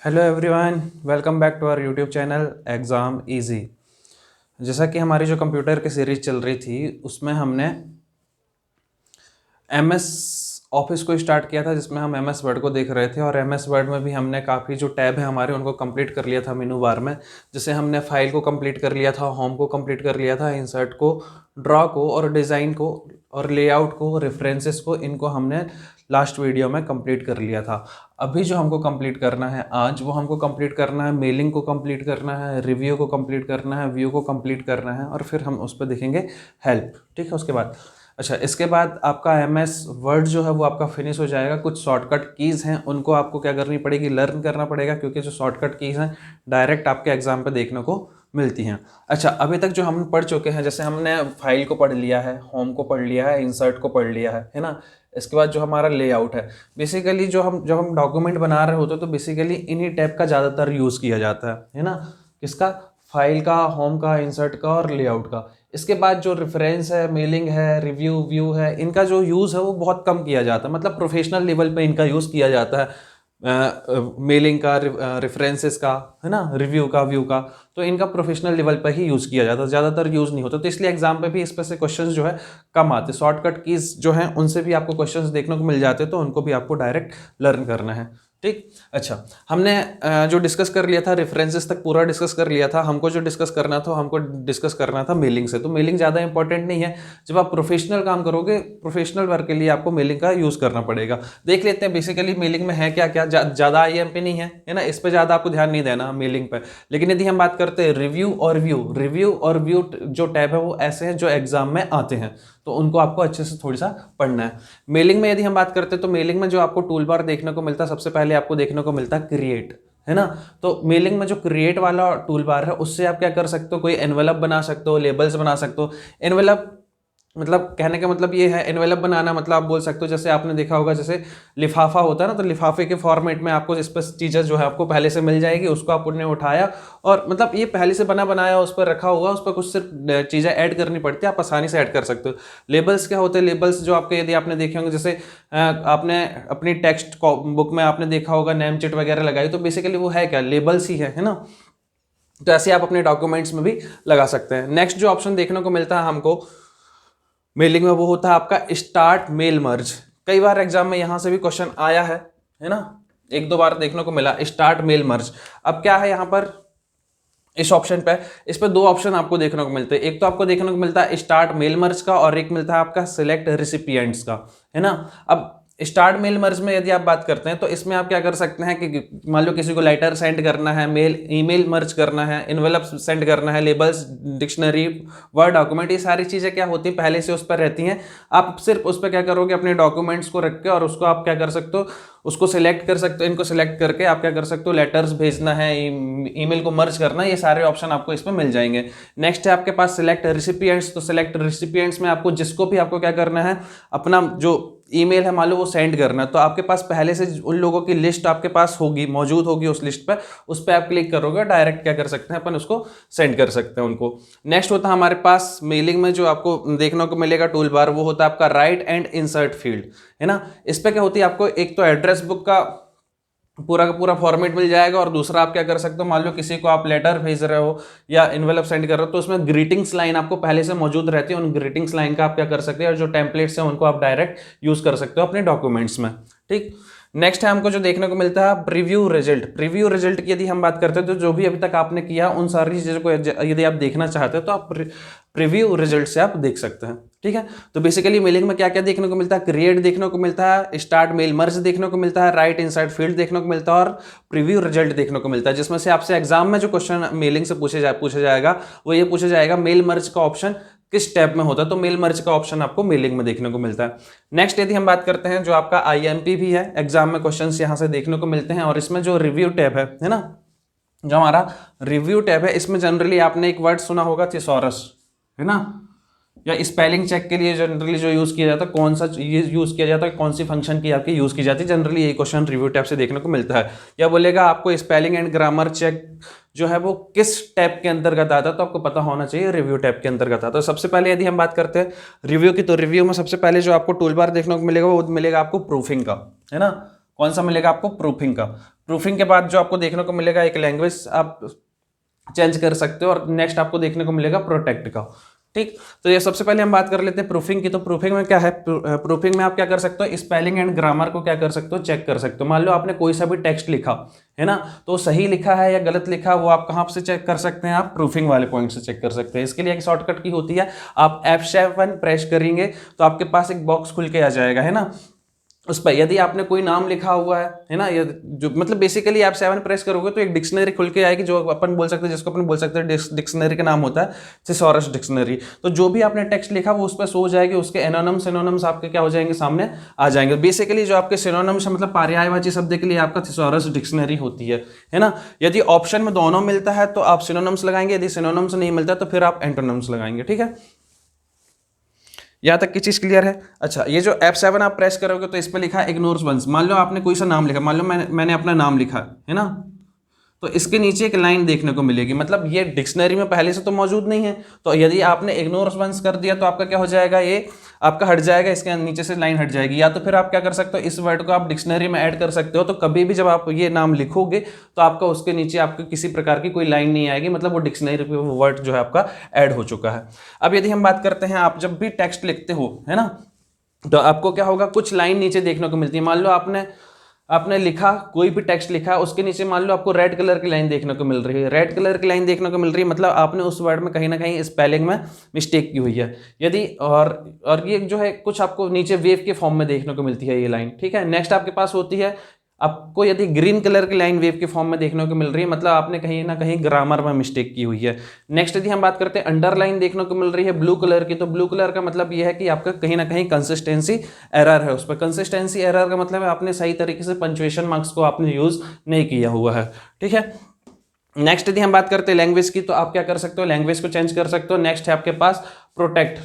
Hello everyone, welcome back to our YouTube channel Exam Easy. जैसा कि हमारी जो कंप्यूटर की सीरीज़ चल रही थी उसमें हमने एमएस ऑफिस को स्टार्ट किया था, जिसमें हम एमएस वर्ड को देख रहे थे। और एमएस वर्ड में भी हमने काफ़ी जो टैब है हमारे उनको कंप्लीट कर लिया था मेनू बार में। जैसे हमने फाइल को कंप्लीट कर लिया था, होम को कंप्लीट कर लिया था, इंसर्ट को, ड्रॉ को और डिज़ाइन को और लेआउट को, रेफरेंसेस को, इनको हमने लास्ट वीडियो में कंप्लीट कर लिया था। अभी जो हमको कंप्लीट करना है आज, वो हमको कंप्लीट करना है मेलिंग को कंप्लीट करना है, रिव्यू को कंप्लीट करना है, व्यू को कंप्लीट करना है, और फिर हम उस पर देखेंगे हेल्प। ठीक है, उसके बाद इसके बाद आपका एमएस वर्ड जो है वो आपका फिनिश हो जाएगा। कुछ शॉर्टकट कीज़ हैं, उनको आपको क्या करनी पड़ेगी, लर्न करना पड़ेगा, क्योंकि जो शॉर्टकट कीज़ हैं डायरेक्ट आपके एग्जाम पे देखने को मिलती हैं। अभी तक जो हम पढ़ चुके हैं, जैसे हमने फाइल को पढ़ लिया है, होम को पढ़ लिया है, इंसर्ट को पढ़ लिया है ना। इसके बाद जो हमारा लेआउट है, बेसिकली जब हम डॉक्यूमेंट बना रहे होते हैं तो बेसिकली इन्हीं टैब का ज़्यादातर यूज़ किया जाता है ना। किसका? फाइल का, होम का, इंसर्ट का और लेआउट का। इसके बाद जो रेफरेंस है, मेलिंग है, रिव्यू, व्यू है, इनका जो यूज़ है वो बहुत कम किया जाता है। मतलब प्रोफेशनल लेवल पे इनका यूज़ किया जाता है। मेलिंग का, रेफरेंसेस का, है ना, रिव्यू का, व्यू का, तो इनका प्रोफेशनल लेवल पर ही यूज़ किया जाता है, ज़्यादातर यूज़ नहीं होता। तो इसलिए एग्जाम पे भी इस पर से क्वेश्चंस जो है कम आते। शॉर्टकट कीज जो हैं उनसे भी आपको क्वेश्चंस देखने को मिल जाते, तो उनको भी आपको डायरेक्ट लर्न करना है। ठीक। हमने जो डिस्कस कर लिया था, रेफरेंसेस तक पूरा डिस्कस कर लिया था। हमको जो डिस्कस करना था मेलिंग से। तो मेलिंग ज़्यादा इंपॉर्टेंट नहीं है। जब आप प्रोफेशनल काम करोगे, प्रोफेशनल वर्क के लिए आपको मेलिंग का यूज़ करना पड़ेगा। देख लेते हैं बेसिकली मेलिंग में है क्या क्या। ज़्यादा आईएमपी नहीं है ना, इस पर ज़्यादा आपको ध्यान नहीं देना मेलिंग पर। लेकिन यदि हम बात करते हैं रिव्यू और व्यू जो टैब है वो ऐसे हैं जो एग्जाम में आते हैं, तो उनको आपको अच्छे से थोड़ी सा पढ़ना है। मेलिंग में यदि हम बात करते हैं तो मेलिंग में जो आपको टूल बार देखने को मिलता है, सबसे पहले आपको देखने को मिलता है क्रिएट, है ना। तो मेलिंग में जो क्रिएट वाला टूल बार है उससे आप क्या कर सकते हो, कोई एनवेलप बना सकते हो, लेबल्स बना सकते हो। एनवेलप मतलब कहने का मतलब ये है, एनवेलप बनाना मतलब आप बोल सकते हो, जैसे आपने देखा होगा जैसे लिफाफा होता है ना, तो लिफाफे के फॉर्मेट में आपको इस पर चीज़ें जो है आपको पहले से मिल जाएगी, उसको आपने उठाया और मतलब ये पहले से बना बनाया उस पर रखा हुआ, उस पर कुछ सिर्फ चीज़ें ऐड करनी पड़ती है, आप आसानी से ऐड कर सकते हो। लेबल्स क्या होते हैं? लेबल्स जो आपके, यदि आपने देखे होंगे, जैसे आपने अपनी टेक्स्ट बुक में आपने देखा होगा नेम चिट वगैरह लगाई, तो बेसिकली वो है क्या? लेबल्स ही है ना। तो ऐसे आप अपने डॉक्यूमेंट्स में भी लगा सकते हैं। नेक्स्ट जो ऑप्शन देखने को मिलता है हमको मेलिंग में, वो होता है आपका स्टार्ट मेल मर्ज। कई बार एग्जाम में यहां से भी क्वेश्चन आया है ना, एक दो बार देखने को मिला स्टार्ट मेल मर्ज। अब क्या है यहाँ पर इस ऑप्शन पे, इस पे दो ऑप्शन आपको देखने को मिलते हैं। एक तो आपको देखने को मिलता है स्टार्ट मेल मर्ज का, और एक मिलता है आपका सिलेक्ट रिसिपिएंट्स का, है ना। अब स्टार्ट मेल मर्ज में यदि आप बात करते हैं तो इसमें आप क्या कर सकते हैं कि मान लो किसी को लेटर सेंड करना है, ईमेल मर्ज करना है, इन्वेलप सेंड करना है, लेबल्स, डिक्शनरी, वर्ड डॉक्यूमेंट, ये सारी चीज़ें क्या होती हैं पहले से उस पर रहती हैं। आप सिर्फ उस पर क्या करोगे, अपने डॉक्यूमेंट्स को रख के और उसको आप क्या कर सकते हो, उसको सिलेक्ट कर सकते हो। इनको सिलेक्ट करके आप क्या कर सकते हो, लेटर्स भेजना है, ईमेल को मर्ज करना है, ये सारे ऑप्शन आपको इसमें मिल जाएंगे। नेक्स्ट है आपके पास सिलेक्ट रिसिपिएंट्स। तो सिलेक्ट रिसिपिएंट्स में आपको जिसको भी आपको क्या करना है, अपना जो ईमेल है मान लो वो सेंड करना है, तो आपके पास पहले से उन लोगों की लिस्ट आपके पास होगी, मौजूद होगी उस लिस्ट पर, उस पर आप क्लिक करोगे, डायरेक्ट क्या कर सकते हैं अपन उसको सेंड कर सकते हैं उनको। नेक्स्ट होता है हमारे पास मेलिंग में जो आपको देखने को मिलेगा टूल बार, वो होता है आपका राइट एंड इंसर्ट फील्ड, है ना। इस पर क्या होती है, आपको एक तो एड्रेस बुक का पूरा का पूरा फॉर्मेट मिल जाएगा, और दूसरा आप क्या कर सकते हो, मान लो किसी को आप लेटर भेज रहे हो या इन्वेलप सेंड कर रहे हो, तो उसमें ग्रीटिंग्स लाइन आपको पहले से मौजूद रहती है। उन ग्रीटिंग्स लाइन का आप क्या कर सकते हैं, और जो टेम्पलेट्स हैं उनको आप डायरेक्ट यूज कर सकते हो अपने डॉक्यूमेंट्स में। ठीक। नेक्स्ट है हमको जो देखने को मिलता है प्रीव्यू रिजल्ट। प्रीव्यू रिजल्ट की यदि हम बात करते हैं तो जो भी अभी तक आपने किया उन सारी चीज़ों को यदि आप देखना चाहते हो तो आप प्रीव्यू रिजल्ट से आप देख सकते हैं। ठीक है। तो बेसिकली मेलिंग में क्या क्या देखने को मिलता है, क्रिएट देखने को मिलता है, स्टार्ट मेल मर्ज देखने को मिलता है, राइट इनसाइड फील्ड देखने को मिलता है, और प्रीव्यू रिजल्ट देखने को मिलता है। जिसमें से आपसे एग्जाम में जो क्वेश्चन मेलिंग से पूछा जाएगा वो ये पूछा जाएगा, मेल मर्ज का ऑप्शन किस टैब में होता है, तो मेल मर्ज का ऑप्शन आपको मेलिंग में देखने को मिलता है। नेक्स्ट यदि हम बात करते हैं जो आपका आईएमपी भी है, एग्जाम में क्वेश्चंस यहां से देखने को मिलते हैं, और इसमें जो रिव्यू टैब है ना, जो हमारा रिव्यू टैब है, इसमें जनरली आपने एक वर्ड सुना होगा थिसॉरस, है ना, या स्पेलिंग चेक के लिए जनरली जो यूज किया जाता है, कौन सा ये यूज किया जाता है, कौन सी फंक्शन की आपकी यूज की जाती है, जनरली ये क्वेश्चन रिव्यू टैब से देखने को मिलता है। या बोलेगा आपको स्पेलिंग एंड ग्रामर चेक जो है वो किस टैब के अंतर्गत आता है, तो आपको पता होना चाहिए रिव्यू टैब के अंतर्गत आता है। तो सबसे पहले यदि हम बात करते हैं रिव्यू की, तो रिव्यू में सबसे पहले जो आपको टूल बार देखने को मिलेगा वो मिलेगा आपको प्रूफिंग का, है ना। कौन सा मिलेगा आपको? प्रूफिंग का। प्रूफिंग के बाद जो आपको देखने को मिलेगा एक लैंग्वेज आप चेंज कर सकते हो, और नेक्स्ट आपको देखने को मिलेगा प्रोटेक्ट का। ठीक, तो ये सबसे पहले हम बात कर लेते हैं प्रूफिंग की। तो प्रूफिंग में क्या है, प्रूफिंग में आप क्या कर सकते हो, स्पेलिंग एंड ग्रामर को क्या कर सकते हो, चेक कर सकते हो। मान लो आपने कोई सा भी टेक्स्ट लिखा है ना, तो सही लिखा है या गलत लिखा, वो आप कहाँ से चेक कर सकते हैं, आप प्रूफिंग वाले पॉइंट से चेक कर सकते हैं। इसके लिए एक शॉर्टकट की होती है, आप F7 प्रेस करेंगे तो आपके पास एक बॉक्स खुल के आ जाएगा, है ना। उस पर यदि आपने कोई नाम लिखा हुआ है ना, ये जो मतलब बेसिकली आप 7 प्रेस करोगे तो एक डिक्शनरी खुल के आएगी, जो अपन बोल सकते हैं, जिसको अपन बोल सकते हैं डिक्शनरी का नाम होता है थिसॉरस डिक्शनरी। तो जो भी आपने टेक्स्ट लिखा वो उस पर सो जाएगी, उसके एनोनिम्स आपके क्या हो जाएंगे, सामने आ जाएंगे। बेसिकली जो आपके सिनोनिम्स मतलब पर्यायवाची शब्द के लिए आपका थिसॉरस डिक्शनरी होती है ना। यदि ऑप्शन में दोनों मिलता है तो आप सिनोनिम्स लगाएंगे, यदि सिनोनिम्स नहीं मिलता तो फिर आप एंटोनिम्स लगाएंगे। ठीक है, यहाँ तक की चीज क्लियर है। अच्छा, ये जो F7 आप प्रेस करोगे तो इस पर लिखा है इग्नोर्स वंस। मान लो आपने कोई सा नाम लिखा, मान लो मैंने अपना नाम लिखा है ना, तो इसके नीचे एक लाइन देखने को मिलेगी, मतलब ये डिक्शनरी में पहले से तो मौजूद नहीं है, तो यदि आपने इग्नोर्स वंस कर दिया तो आपका क्या हो जाएगा, ये आपका हट जाएगा, इसके नीचे से लाइन हट जाएगी। या तो फिर आप क्या कर सकते हो, इस वर्ड को आप डिक्शनरी में ऐड कर सकते हो, तो कभी भी जब आप ये नाम लिखोगे तो आपका उसके नीचे आपको किसी प्रकार की कोई लाइन नहीं आएगी, मतलब वो डिक्शनरी पे वो वर्ड जो है आपका ऐड हो चुका है। अब यदि हम बात करते हैं, आप जब भी टेक्स्ट लिखते हो है ना, तो आपको क्या होगा, कुछ लाइन नीचे देखने को मिलती है। मान लो आपने लिखा, कोई भी टेक्स्ट लिखा, उसके नीचे मान लो आपको रेड कलर की लाइन देखने को मिल रही है। रेड कलर की लाइन देखने को मिल रही है मतलब आपने उस वर्ड में कहीं ना कहीं स्पेलिंग में मिस्टेक की हुई है। यदि और ये जो है कुछ आपको नीचे वेव के फॉर्म में देखने को मिलती है ये लाइन। ठीक है, नेक्स्ट आपके पास होती है, आपको यदि ग्रीन कलर की लाइन वेव के फॉर्म में देखने को मिल रही है, मतलब आपने कहीं ना कहीं ग्रामर में मिस्टेक की हुई है। नेक्स्ट यदि हम बात करते हैं, अंडरलाइन देखने को मिल रही है ब्लू कलर की, तो ब्लू कलर का मतलब यह है कि आपका कहीं ना कहीं कंसिस्टेंसी एरर है उस पर। कंसिस्टेंसी एरर का मतलब है आपने सही तरीके से पंक्चुएशन मार्क्स को आपने यूज नहीं किया हुआ है। ठीक है, नेक्स्ट यदि हम बात करते हैं लैंग्वेज की, तो आप क्या कर सकते हो, लैंग्वेज को चेंज कर सकते हो। नेक्स्ट है आपके पास प्रोटेक्ट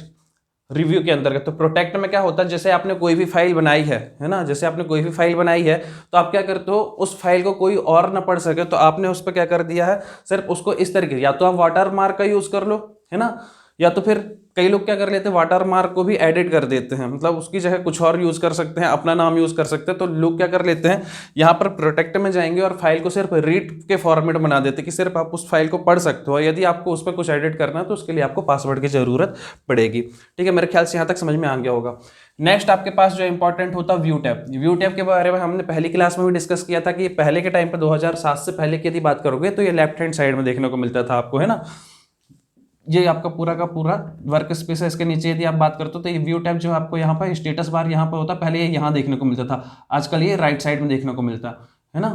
रिव्यू के अंतर्गत। तो प्रोटेक्ट में क्या होता है, जैसे आपने कोई भी फाइल बनाई है ना, जैसे आपने कोई भी फाइल बनाई है तो आप क्या करते हो, उस फाइल को कोई और ना पढ़ सके, तो आपने उस पर क्या कर दिया है, सिर्फ उसको इस तरीके, या तो आप वाटर मार्क का यूज कर लो है ना, या तो फिर कई लोग क्या कर लेते हैं, वाटर मार्क को भी एडिट कर देते हैं, मतलब उसकी जगह कुछ और यूज कर सकते हैं, अपना नाम यूज कर सकते हैं। तो लोग क्या कर लेते हैं, यहाँ पर प्रोटेक्ट में जाएंगे और फाइल को सिर्फ रीड के फॉर्मेट बना देते हैं कि सिर्फ आप उस फाइल को पढ़ सकते हो। यदि आपको उस पर कुछ एडिट करना है तो उसके लिए आपको पासवर्ड की जरूरत पड़ेगी। ठीक है, मेरे ख्याल से यहाँ तक समझ में आ गया होगा। नेक्स्ट आपके पास जो इंपॉर्टेंट होता है व्यू टैब। व्यू टैब के बारे में हमने पहली क्लास में भी डिस्कस किया था कि पहले के टाइम पर 2007 से पहले की यदि बात करोगे तो ये लेफ्ट हैंड साइड में देखने को मिलता था आपको, है ना। ये आपका पूरा का पूरा वर्क स्पेस है। इसके नीचे यदि आप बात करते हो तो ये व्यू टैब जो आपको यहाँ पर स्टेटस बार यहाँ पर होता, पहले ये यहाँ देखने को मिलता था, आजकल ये राइट साइड में देखने को मिलता है ना।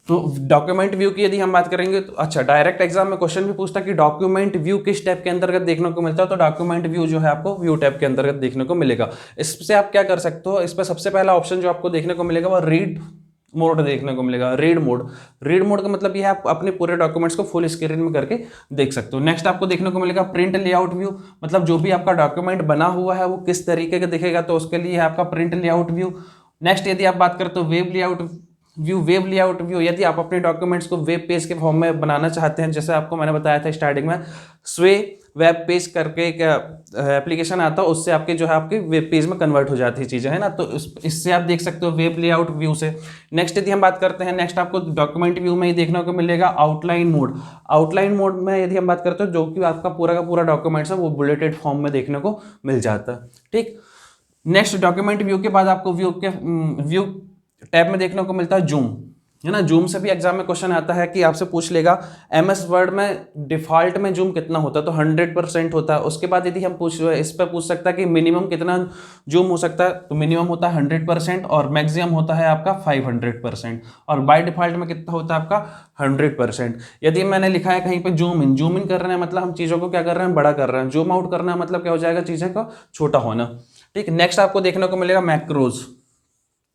तो डॉक्यूमेंट व्यू की यदि हम बात करेंगे तो अच्छा, डायरेक्ट एग्जाम में क्वेश्चन भी पूछता कि डॉक्यूमेंट व्यू किस टैब के अंतर्गत देखने को मिलता है, तो डॉक्यूमेंट व्यू जो है आपको व्यू टैब के अंतर्गत देखने को मिलेगा। इससे आप क्या कर सकते हो, इस पर सबसे पहला ऑप्शन जो आपको देखने को मिलेगा वो रीड मोड देखने को मिलेगा। रीड मोड, रीड मोड का मतलब ये है आप अपने पूरे डॉक्यूमेंट्स को फुल स्क्रीन में करके देख सकते हो। नेक्स्ट आपको देखने को मिलेगा प्रिंट लेआउट व्यू, मतलब जो भी आपका डॉक्यूमेंट बना हुआ है वो किस तरीके का दिखेगा, तो उसके लिए आपका प्रिंट लेआउट व्यू। नेक्स्ट यदि आप बात करते हो web layout view, web layout view यदि आप अपने डॉक्यूमेंट्स को वेब पेज के फॉर्म में बनाना चाहते हैं, जैसे आपको मैंने बताया था स्टार्टिंग में, स्वे वेब पेज करके एक एप्लीकेशन आता है, उससे आपके जो है आपके वेब पेज में कन्वर्ट हो जाती है चीज़ें, है ना। तो इससे आप देख सकते हो वेब लेआउट व्यू से। नेक्स्ट यदि हम बात करते हैं, नेक्स्ट आपको डॉक्यूमेंट व्यू में ही देखने को मिलेगा आउटलाइन मोड। आउटलाइन मोड में यदि हम बात करते हो जो कि आपका पूरा का पूरा डॉक्यूमेंट्स है वो बुलेटेड फॉर्म में देखने को मिल जाता है। ठीक, नेक्स्ट डॉक्यूमेंट व्यू के बाद आपको व्यू टैब में देखने को मिलता है जूम, है ना। जूम से भी एग्जाम में क्वेश्चन आता है कि आपसे पूछ लेगा MS वर्ड में डिफॉल्ट में जूम कितना होता है, तो 100% होता है। उसके बाद यदि हम इस पर पूछ सकता है कि मिनिमम कितना जूम हो सकता है, तो मिनिमम होता है 100% और मैक्सिमम होता है आपका 500%, और बाय डिफॉल्ट में कितना होता है आपका 100%। यदि मैंने लिखा है कहीं पर जूम इन कर रहे हैं मतलब हम चीज़ों को क्या कर रहे हैं, बड़ा कर रहे हैं। जूम आउट करना मतलब क्या हो जाएगा, चीज़ें का छोटा होना। ठीक, नेक्स्ट आपको देखने को मिलेगा मैक्रोज।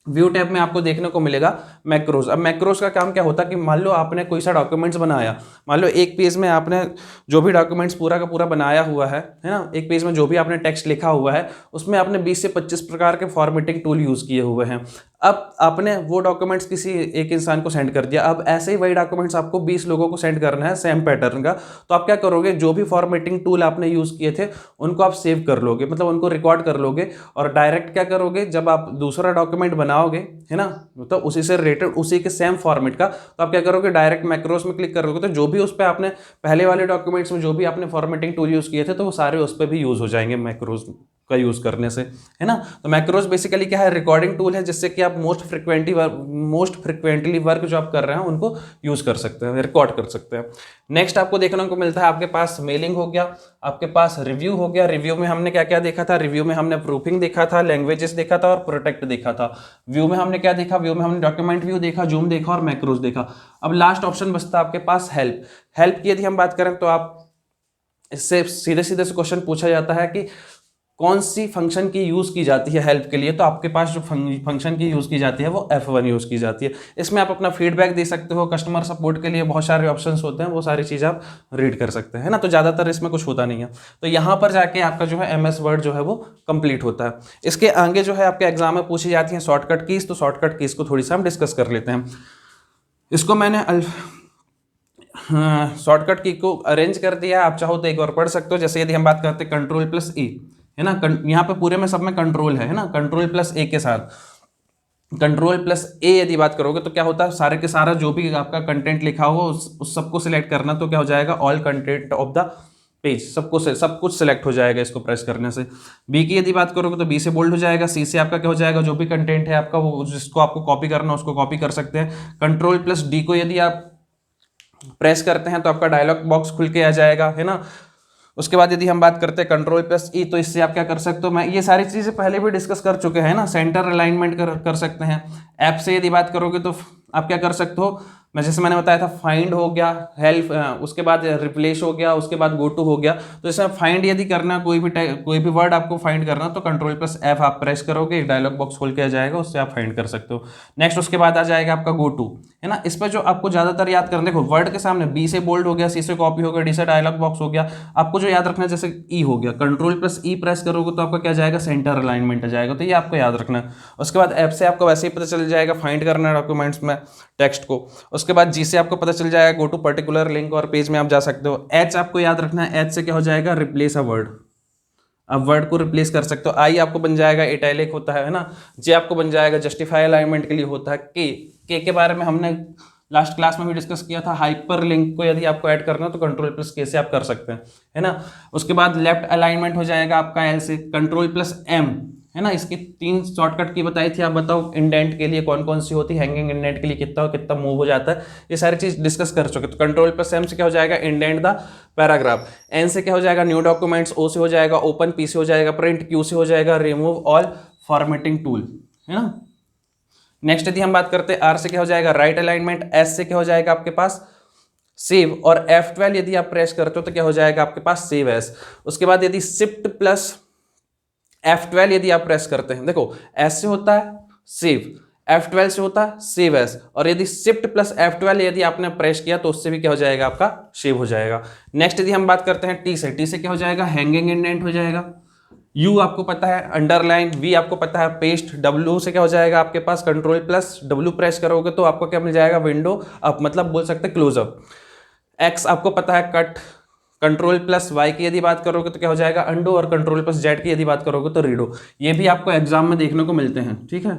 व्यू टैब में आपको देखने को मिलेगा मैक्रोज। अब मैक्रोज का काम क्या होता है कि मान लो आपने कोई सा डॉक्यूमेंट्स बनाया, मान लो एक पेज में आपने जो भी डॉक्यूमेंट्स पूरा का पूरा बनाया हुआ है ना, एक पेज में जो भी आपने टेक्स्ट लिखा हुआ है उसमें आपने 20 से 25 प्रकार के फॉर्मेटिंग टूल यूज़ किए हुए हैं। अब आपने वो डॉक्यूमेंट्स किसी एक इंसान को सेंड कर दिया, अब ऐसे ही वही डॉक्यूमेंट्स आपको 20 लोगों को सेंड करना है सेम पैटर्न का। तो आप क्या करोगे, जो भी फॉर्मेटिंग टूल आपने यूज़ किए थे उनको आप सेव कर लोगे, मतलब उनको रिकॉर्ड कर लोगे, और डायरेक्ट क्या करोगे, जब आप दूसरा डॉक्यूमेंट बनाओगे, है ना, तो उसी से रिलेटेड उसी के सेम फॉर्मेट का, तो आप क्या करोगे, डायरेक्ट मैक्रोस में क्लिक करोगे, तो जो भी उस पर आपने पहले वाले डॉक्यूमेंट्स में जो भी आपने फॉर्मेटिंग टूल यूज़ किए थे तो वो सारे उस पर भी यूज़ हो जाएंगे मैक्रोस का यूज़ करने से, है ना। तो मैक्रोस बेसिकली क्या है, रिकॉर्डिंग टूल है, जिससे कि आप मोस्ट फ्रिक्वेंटली वर्क जो आप कर रहे हैं उनको यूज़ कर सकते हैं, रिकॉर्ड कर सकते हैं। नेक्स्ट आपको देखने को मिलता है, आपके पास मेलिंग हो गया, आपके पास रिव्यू हो गया। रिव्यू में हमने क्या क्या देखा था, रिव्यू में हमने प्रूफिंग देखा था, लैंग्वेजेस देखा था और प्रोटेक्ट देखा था। व्यू में हमने क्या देखा, व्यू में हमने डॉक्यूमेंट व्यू देखा, जूम देखा और मैक्रोस देखा। अब लास्ट ऑप्शन बचता है आपके पास हेल्प। हेल्प की यदि हम बात करें तो आप इससे सीधे सीधे से क्वेश्चन पूछा जाता है कि कौन सी फंक्शन की यूज़ की जाती है हेल्प के लिए, तो आपके पास जो फंक्शन की यूज़ की जाती है वो F1 यूज़ की जाती है। इसमें आप अपना फीडबैक दे सकते हो, कस्टमर सपोर्ट के लिए बहुत सारे ऑप्शंस होते हैं, वो सारी चीज़ आप रीड कर सकते हैं ना। तो ज़्यादातर इसमें कुछ होता नहीं है, तो यहाँ पर जाके आपका जो है MS वर्ड जो है वो कंप्लीट होता है। इसके आगे जो है आपके एग्जाम में पूछी जाती है शॉर्टकट कीज़, तो शॉर्टकट कीज़ को थोड़ी सा हम डिस्कस कर लेते हैं। इसको मैंने शॉर्टकट की को अरेंज कर दिया, आप चाहो तो एक बार पढ़ सकते हो। जैसे यदि हम बात करते हैं Ctrl+E, है ना, यहाँ पे पूरे में सब में कंट्रोल है ना, Ctrl+A के साथ Ctrl+A यदि बात करोगे तो क्या होता है, सारे के सारा जो भी आपका कंटेंट लिखा हो उस सबको सिलेक्ट करना, तो क्या हो जाएगा, all content of the page, सब कुछ सिलेक्ट हो जाएगा इसको प्रेस करने से। बी की यदि बात करोगे तो बी से बोल्ड हो जाएगा, सी से आपका क्या हो जाएगा, जो भी कंटेंट है आपका वो जिसको आपको कॉपी करना उसको कॉपी कर सकते हैं। Ctrl+D को यदि आप प्रेस करते हैं तो आपका डायलॉग बॉक्स खुल के आ जाएगा, है ना। उसके बाद यदि हम बात करते हैं Ctrl+E, तो इससे आप क्या कर सकते हो, मैं ये सारी चीज़ें पहले भी डिस्कस कर चुके हैं ना। सेंटर अलाइनमेंट कर सकते हैं। ऐप से यदि बात करोगे तो आप क्या कर सकते हो, मैं जैसे मैंने बताया था, फाइंड हो गया, हेल्प, उसके बाद रिप्लेस हो गया, उसके बाद गो टू हो गया। तो इसमें फाइंड यदि करना, कोई भी वर्ड आपको फाइंड करना, तो Ctrl+F आप प्रेस करोगे, एक डायलॉग बॉक्स खोल के आ जाएगा, उससे आप फाइंड कर सकते हो। नेक्स्ट उसके बाद आ जाएगा आपका गो टू, है ना। इस पर जो आपको ज़्यादातर याद करने को, वर्ड के सामने बी से बोल्ड हो गया, सी से कॉपी हो गया, डी से डायलॉग बॉक्स हो गया। आपको जो याद रखना है, जैसे ई हो गया, Ctrl+E प्रेस करोगे तो आपका क्या जाएगा, सेंटर अलाइनमेंट आ जाएगा, तो ये आपको याद रखना है। उसके बाद ऐप से आपको वैसे ही पता चल जाएगा फाइंड करना है डॉक्यूमेंट्स में टेक्स्ट को। उसके बाद जी से आपको पता चल जाएगा गो टू पर्टिकुलर लिंक और पेज में आप जा सकते हो। एच आपको याद रखना है, एच से क्या हो जाएगा, रिप्लेस अ वर्ड, आप वर्ड को रिप्लेस कर सकते हो। आई आपको बन जाएगा इटैलिक होता है ना। जे आपको बन जाएगा जस्टिफाई अलाइनमेंट के लिए होता है। के बारे में हमने लास्ट क्लास में भी डिस्कस किया था, हाइपर लिंक को यदि आपको ऐड करना तो Ctrl+K से आप कर सकते हैं, है ना। उसके बाद लेफ्ट अलाइनमेंट हो जाएगा आपका एल से, Ctrl+M, है ना। इसकी 3 शॉर्टकट की बताई थी, आप बताओ इंडेंट के लिए कौन कौन सी होती है, हैंगिंग इंडेंट के लिए कितना मूव हो जाता है, ये सारी चीज डिस्कस कर चुके। तो Ctrl+M से क्या हो जाएगा, इंडेंट द पैराग्राफ। एन से क्या हो जाएगा, न्यू डॉक्यूमेंट्स। ओ से हो जाएगा ओपन, पी से हो जाएगा प्रिंट, क्यू से हो जाएगा रिमूव ऑल फॉर्मेटिंग टूल, है ना। नेक्स्ट यदि हम बात करते हैं आर से क्या हो जाएगा, राइट अलाइनमेंट। एस से क्या हो जाएगा आपके पास, सेव। और F12 यदि आप प्रेस करते हो तो क्या हो जाएगा आपके पास, सेव एस। उसके बाद यदि Shift+F12 यदि आप प्रेस करते हैं, देखो एस से होता है सेव, F12 से होता है सेव एस, और यदि Shift+F12 यदि आपने प्रेस किया तो उससे भी क्या हो जाएगा, आपका सेव हो जाएगा। नेक्स्ट यदि हम बात करते हैं टी से, टी से क्या हो जाएगा, हैंगिंग इंडेंट हो जाएगा। यू आपको पता है अंडरलाइन, वी आपको पता है पेस्ट। डब्ल्यू से क्या हो जाएगा आपके पास, Ctrl+W प्रेस करोगे तो आपको क्या मिल जाएगा, विंडो अप, मतलब बोल सकते हैं क्लोजअप। एक्स आपको पता है कट। Ctrl+Y की यदि बात करोगे तो क्या हो जाएगा, अंडो। और Ctrl+Z की यदि बात करोगे तो रीडो। ये भी आपको एग्जाम में देखने को मिलते हैं, ठीक है।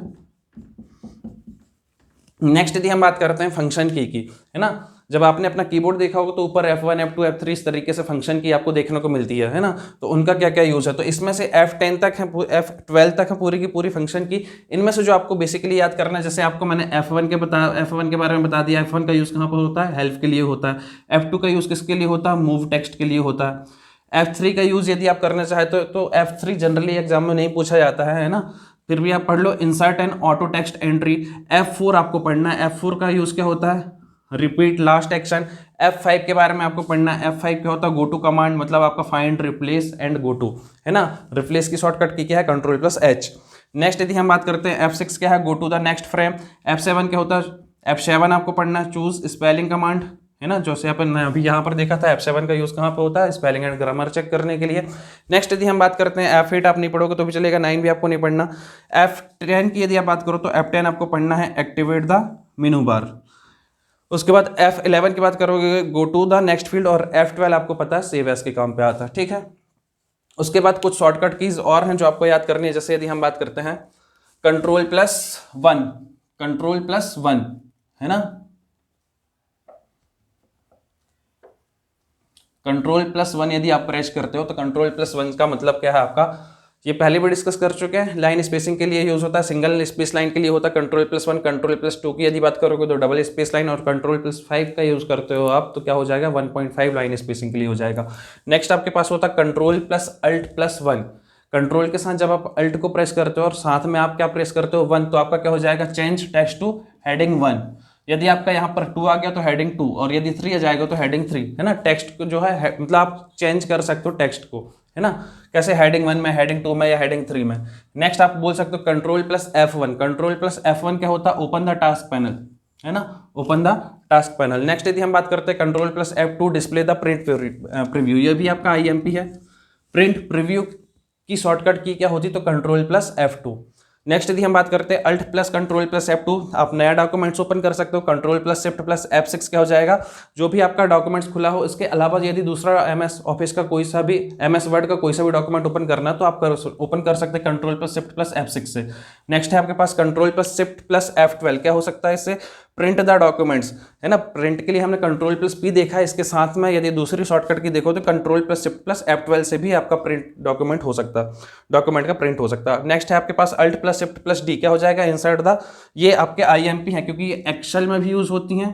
नेक्स्ट यदि हम बात करते हैं फंक्शन की, है ना। जब आपने अपना कीबोर्ड देखा होगा तो ऊपर F1 F2 F3 इस तरीके से फंक्शन की आपको देखने को मिलती है ना। तो उनका क्या क्या यूज है, तो इसमें से F10 तक है, F12 तक है पूरी की पूरी फंक्शन की। इनमें से जो आपको बेसिकली याद करना है, जैसे आपको मैंने F1 के बारे में बता दिया, F1 का यूज कहाँ पर होता है, हेल्प के लिए होता है। F2 का यूज किसके लिए होता है, मूव टेक्स्ट के लिए होता है। F3 का यूज यदि आप करना चाहते हो तो F3 जनरली एग्जाम में नहीं पूछा जाता है ना, फिर भी आप पढ़ लो, insert and auto text entry. F4 आपको पढ़ना है, F4 का यूज क्या होता है, रिपीट लास्ट एक्शन। F5 के बारे में आपको पढ़ना है, F5 क्या होता है, गो टू कमांड, मतलब आपका find, replace and go to, है ना। रिप्लेस की शॉर्टकट की क्या है, Ctrl+H। नेक्स्ट यदि हम बात करते हैं F6 क्या है, go to the next frame. F7 क्या होता है, F7 आपको पढ़ना है, चूज स्पेलिंग कमांड, है ना, जैसे अपन अभी यहाँ पर देखा था F7 का यूज़ कहाँ पे होता है, स्पेलिंग एंड ग्रामर चेक करने के लिए। नेक्स्ट यदि हम बात करते हैं F8 आप नहीं पढ़ोगे तो भी चलेगा, 9 भी आपको नहीं पढ़ना। F10 की यदि आप बात करो तो F10 आपको पढ़ना है एक्टिवेट द मेनू बार। उसके बाद F11 की बात करोगे go to the next field, और F12 आपको पता है सेव एज के काम पे आता है, ठीक है। उसके बाद कुछ शॉर्टकट कीज और हैं जो आपको याद करनी है, जैसे यदि हम बात करते हैं Ctrl+1, Ctrl+1 है ना, Ctrl+1 यदि आप प्रेस करते हो तो Ctrl+1 का मतलब क्या है आपका, ये पहले भी डिस्कस कर चुके हैं, लाइन स्पेसिंग के लिए यूज होता है, सिंगल स्पेस लाइन के लिए होता है Ctrl+1। Ctrl+2 की यदि बात करोगे तो डबल स्पेस लाइन, और Ctrl+5 का यूज करते हो आप तो क्या हो जाएगा 1.5 लाइन स्पेसिंग के लिए हो जाएगा। नेक्स्ट आपके पास होता है Ctrl+Alt+1। कंट्रोल के साथ जब आप अल्ट को प्रेस करते हो और साथ में आप क्या प्रेस करते हो 1, तो आपका क्या हो जाएगा चेंज टेक्स्ट टू हेडिंग 1। यदि आपका यहाँ पर 2 आ गया तो हेडिंग 2, और यदि 3 आ जाएगा तो हेडिंग 3, है ना। टेक्स्ट को जो है मतलब आप चेंज कर सकते हो टेक्स्ट को, है ना, कैसे हेडिंग 1 में, हेडिंग 2 में या हेडिंग 3 में। नेक्स्ट आप बोल सकते हो Ctrl+F1। Ctrl+F1 क्या होता है ओपन द टास्क पैनल, है ना, open the task panel. Next यदि हम बात करते हैं Ctrl+F2 display the print preview, ये भी आपका IMP है। प्रिंट प्रीव्यू की शॉर्टकट की क्या होती तो Ctrl+F2। नेक्स्ट यदि हम बात करते हैं Alt+Ctrl+F2, आप नया डॉक्यूमेंट्स ओपन कर सकते हो। Ctrl+Shift+F6 क्या हो जाएगा, जो भी आपका डॉक्यूमेंट्स खुला हो, इसके अलावा यदि दूसरा MS ऑफिस का कोई सा भी MS वर्ड का कोई सा भी डॉक्यूमेंट ओपन करना तो आप ओपन कर सकते हैं Ctrl+Shift+F6 से। नेक्स्ट है आपके पास Ctrl+Shift+F12, क्या हो सकता है इससे प्रिंट द डॉक्यूमेंट्स, है ना। प्रिंट के लिए हमने Ctrl+P देखा है, इसके साथ में यदि दूसरी शॉर्टकट की देखो तो Ctrl+Shift+F12 से भी आपका प्रिंट डॉक्यूमेंट हो सकता है, डॉक्यूमेंट का प्रिंट हो सकता है। नेक्स्ट है आपके पास Alt+Shift+D, क्या हो जाएगा इंसर्ट द, ये आपके IMP है क्योंकि ये एक्सेल में भी यूज होती हैं,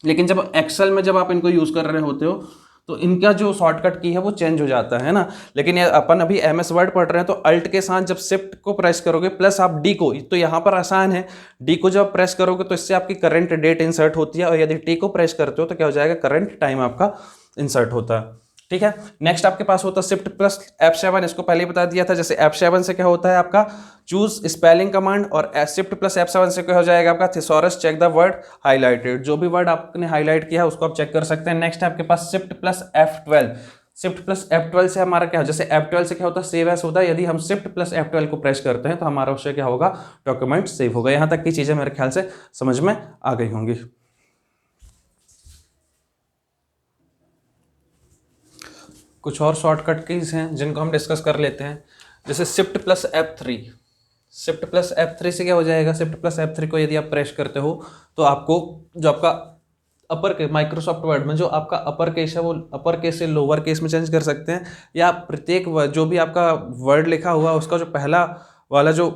लेकिन जब एक्सेल में जब आप इनको यूज कर रहे होते हो तो इनका जो शॉर्टकट की है वो चेंज हो जाता है ना। लेकिन ये अपन अभी MS वर्ड पढ़ रहे हैं तो अल्ट के साथ जब शिफ्ट को प्रेस करोगे प्लस आप डी को, तो यहाँ पर आसान है, डी को जब प्रेस करोगे तो इससे आपकी करंट डेट इंसर्ट होती है, और यदि टी को प्रेस करते हो तो क्या हो जाएगा करंट टाइम आपका इंसर्ट होता है, ठीक है। नेक्स्ट आपके पास होता है Shift+F7, इसको पहले ही बता दिया था। जैसे F7 से क्या होता है आपका चूज स्पेलिंग कमांड, और Shift+F7 से क्या हो जाएगा आपका thesaurus check the word highlighted, जो भी वर्ड आपने हाईलाइट किया है उसको आप चेक कर सकते हैं। नेक्स्ट है आपके पास Shift+F12। Shift+F12 से हमारा क्या हो, जैसे F12 से क्या होता है सेव एस होता है, यदि हम Shift+F12 को प्रेस करते हैं तो हमारा उससे क्या होगा डॉक्यूमेंट सेव होगा। यहाँ तक की चीजें मेरे ख्याल से समझ में आ गई होंगी। कुछ और शॉर्टकट कीज हैं जिनको हम डिस्कस कर लेते हैं, जैसे Shift+F3। Shift+F3 से क्या हो जाएगा, Shift+F3 को यदि आप प्रेस करते हो तो आपको जो आपका अपर केस माइक्रोसॉफ्ट वर्ड में जो आपका अपर केस है वो अपर केस से लोअर केस में चेंज कर सकते हैं, या प्रत्येक जो भी आपका वर्ड लिखा हुआ उसका जो पहला वाला जो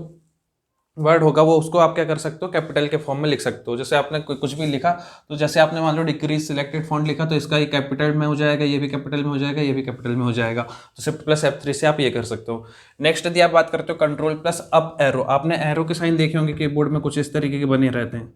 वर्ड होगा वो उसको आप क्या कर सकते हो कैपिटल के फॉर्म में लिख सकते हो। जैसे आपने कुछ भी लिखा तो जैसे आपने मान लो डिक्रीज सिलेक्टेड फॉन्ट लिखा तो इसका ये कैपिटल में हो जाएगा, ये भी कैपिटल में हो जाएगा, ये भी कैपिटल में हो जाएगा। तो Shift+F3 से आप ये कर सकते हो। नेक्स्ट यदि आप बात करते हो Ctrl+Up एरो, आपने एरो के साइन देखे होंगे कीबोर्ड में कुछ इस तरीके के बने रहते हैं,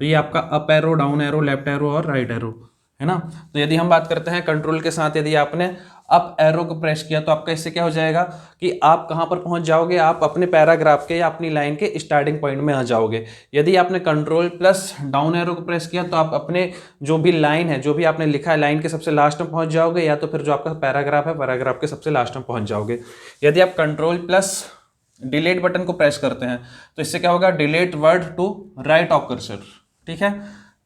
तो ये आपका up arrow, down arrow, left arrow और राइट एरो, है ना। तो यदि हम बात करते हैं कंट्रोल के साथ यदि आपने अप एरो को प्रेस किया तो आपका इससे क्या हो जाएगा कि आप कहां पर पहुंच जाओगे, आप अपने पैराग्राफ के या अपनी लाइन के स्टार्टिंग पॉइंट में आ जाओगे। यदि आपने Ctrl+डाउन एरो को प्रेस किया तो आप अपने जो भी लाइन है, जो भी आपने लिखा है लाइन के सबसे लास्ट में पहुंच जाओगे, या तो फिर जो आपका पैराग्राफ है पैराग्राफ के सबसे लास्ट में पहुंच जाओगे। यदि आप Ctrl+डिलीट बटन को प्रेस करते हैं तो इससे क्या होगा delete word to right of cursor, ठीक है।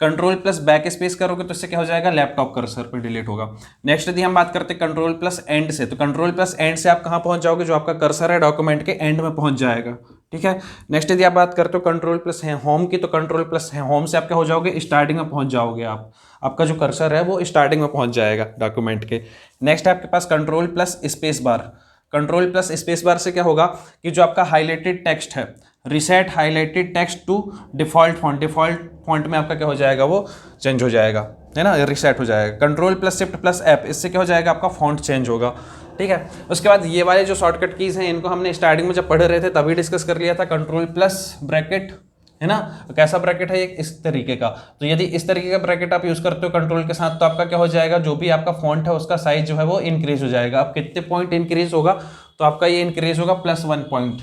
Ctrl+बैक स्पेस करोगे तो इससे क्या हो जाएगा लैपटॉप कर्सर पे डिलीट होगा। नेक्स्ट यदि हम बात करते हैं Ctrl+एंड से, तो Ctrl+एंड से आप कहां पहुंच जाओगे, जो आपका कर्सर है डॉक्यूमेंट के एंड में पहुंच जाएगा, ठीक है। नेक्स्ट यदि आप बात करते हो Ctrl+होम की, तो Ctrl+होम से आप क्या हो जाओगे स्टार्टिंग में पहुंच जाओगे, आपका जो कर्सर है वो स्टार्टिंग में पहुंच जाएगा डॉक्यूमेंट के। नेक्स्ट है आपके पास Ctrl+स्पेस बार। Ctrl+स्पेस बार से क्या होगा कि जो आपका हाईलाइटेड टेक्स्ट है, reset highlighted text to default font, default font में आपका क्या हो जाएगा वो चेंज हो जाएगा, है ना, रिसेट हो जाएगा। Ctrl+Shift+F, इससे क्या हो जाएगा आपका फॉन्ट चेंज होगा, ठीक है। उसके बाद ये वाले जो शॉर्टकट कीज हैं इनको हमने स्टार्टिंग में जब पढ़ रहे थे तभी डिस्कस कर लिया था। Ctrl+ब्रैकेट, है ना, कैसा ब्रैकेट है एक इस तरीके का, तो यदि इस तरीके का ब्रैकेट आप यूज करते हो कंट्रोल के साथ तो आपका क्या हो जाएगा जो भी आपका फॉन्ट है उसका साइज जो है वो इंक्रीज हो जाएगा। अब कितने पॉइंट इंक्रीज होगा, तो आपका ये इंक्रीज होगा +1 पॉइंट,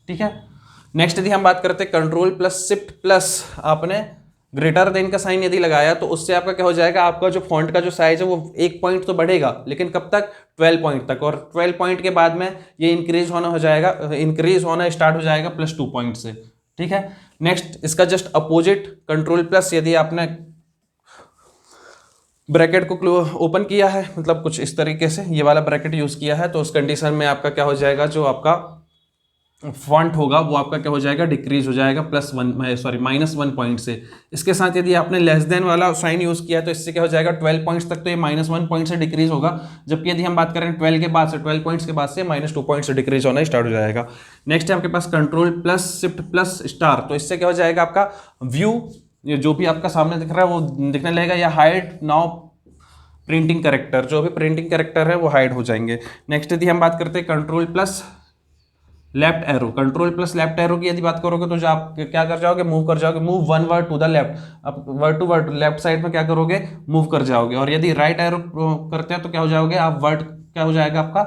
ठीक है। नेक्स्ट यदि हम बात करते हैं Ctrl+Shift+ आपने ग्रेटर देन का साइन यदि लगाया तो उससे आपका क्या हो जाएगा, आपका जो फॉन्ट का जो साइज है वो 1 पॉइंट तो बढ़ेगा, लेकिन कब तक, 12 पॉइंट तक। और 12 पॉइंट के बाद में ये इंक्रीज होना स्टार्ट हो जाएगा +2 पॉइंट से। ठीक है, नेक्स्ट इसका जस्ट अपोजिट कंट्रोल प्लस, यदि आपने ब्रैकेट को ओपन किया है, मतलब कुछ इस तरीके से ये वाला ब्रैकेट यूज किया है, तो उस कंडीशन में आपका क्या हो जाएगा, जो आपका फॉन्ट होगा वो आपका क्या हो जाएगा, डिक्रीज हो जाएगा -1 पॉइंट से। इसके साथ यदि आपने लेस देन वाला साइन यूज किया तो इससे क्या हो जाएगा, 12 पॉइंट्स तक तो ये -1 पॉइंट से डिक्रीज होगा, जबकि यदि हम बात करें 12 के बाद से, 12 पॉइंट्स के बाद से -2 पॉइंट से डिक्रीज होना स्टार्ट हो जाएगा। नेक्स्ट है आपके पास control plus shift plus star, तो इससे क्या हो जाएगा, आपका व्यू जो भी आपका सामने दिख रहा है वो दिखने लगेगा, या हाइड नाउ प्रिंटिंग कैरेक्टर, जो भी प्रिंटिंग कैरेक्टर है वो हाइड हो जाएंगे। नेक्स्ट यदि हम बात करते हैं control plus left arrow, control plus left arrow की यदि बात करोगे तो जो आप क्या कर जाओगे, मूव कर जाओगे, move 1 word to the left, आप word to word left side में क्या करोगे, मूव कर जाओगे। और यदि राइट एरो करते हैं तो क्या हो जाओगे आप, वर्ड क्या हो जाएगा आपका,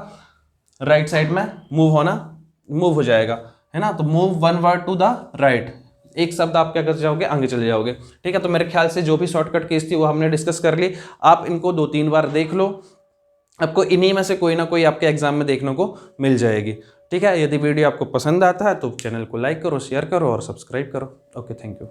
राइट साइड में मूव हो जाएगा, है ना। तो move 1 word to the right, एक शब्द आप क्या कर जाओगे, आगे चले जाओगे। ठीक है, तो मेरे ख्याल से जो भी शॉर्टकट कीज थी वो हमने डिस्कस कर ली। आप इनको 2-3 बार देख लो, आपको इन्हीं में से कोई ना कोई आपके एग्जाम में देखने को मिल जाएगी। ठीक है, यदि वीडियो आपको पसंद आता है तो चैनल को लाइक करो, शेयर करो और सब्सक्राइब करो। Okay, thank you.